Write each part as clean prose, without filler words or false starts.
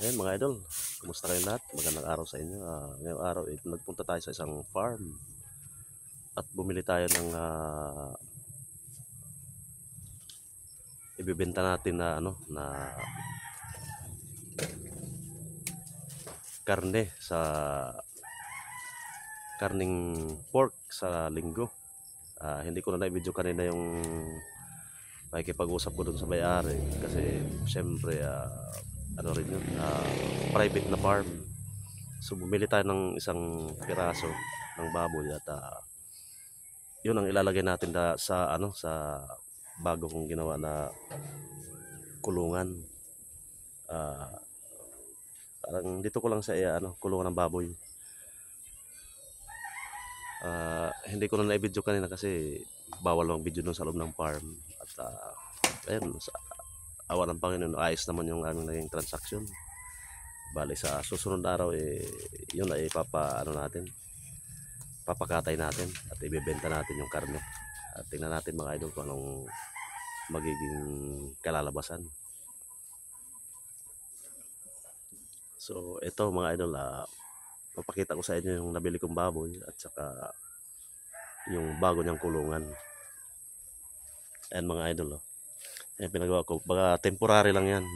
Ayan mga idol, kumusta kayong lahat? Magandang araw sa inyo. Ngayong araw, nagpunta tayo sa isang farm at bumili tayo ng ibibenta natin na karne sa karning pork sa linggo. Hindi ko na na-video kanina yung makikipag-usap ko dun sa may-ari kasi syempre ano rin yun, private na farm. So bumili tayo ng isang piraso ng baboy at yun ang ilalagay natin sa bago kong ginawa na kulungan. Parang dito ko lang sa kulungan ng baboy. Hindi ko na na-video kanina kasi bawal ang video dun sa loob ng farm at ayun, sa awa ng Panginoon ayos naman yung aming naging transaction. Bali sa susunod na araw yun ay papakatay natin at ibebenta natin yung karne at tingnan natin mga idol kung anong magiging kalalabasan. So ito mga idol, papakita ko sa inyo yung nabili kong baboy at saka yung bago niyang kulungan. Ayan mga idol, ayan pinagawa ko, baga temporary lang yan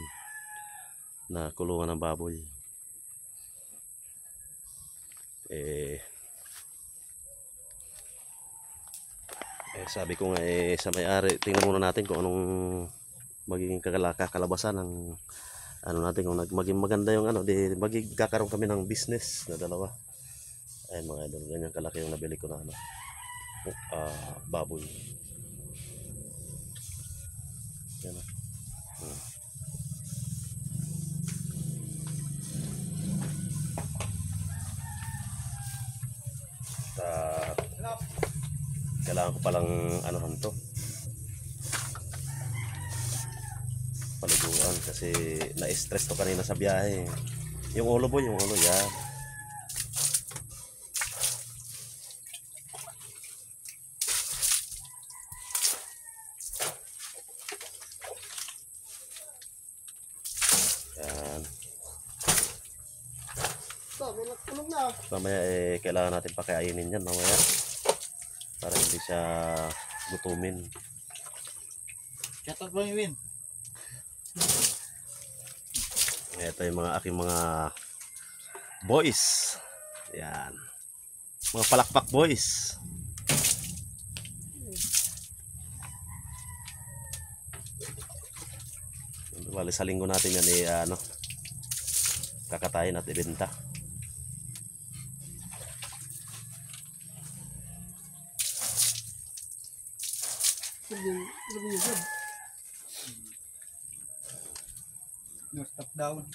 na kulungan ng baboy. Sabi ko nga sa may-ari, tingnan muna natin kung anong magiging kalabasan ng natin, kung maging maganda yung magkakaroon kami ng business na dalawa. Ayan mga idol, ganyan kalaki yung nabili ko na baboy. Yan kailangan ko palang to paliguan kasi na-stress to kanina sa biyahe. Yung ulo boy, yung ulo yan. Yan. Mamaya kailangan natin pakainin yan mamaya para hindi siya gutumin. Shoutout mo yung win. Ito yung aking mga boys. Yan. Mga palakpak boys. Bali sa linggo natin yan kakatayin at ibenta. No, stop down.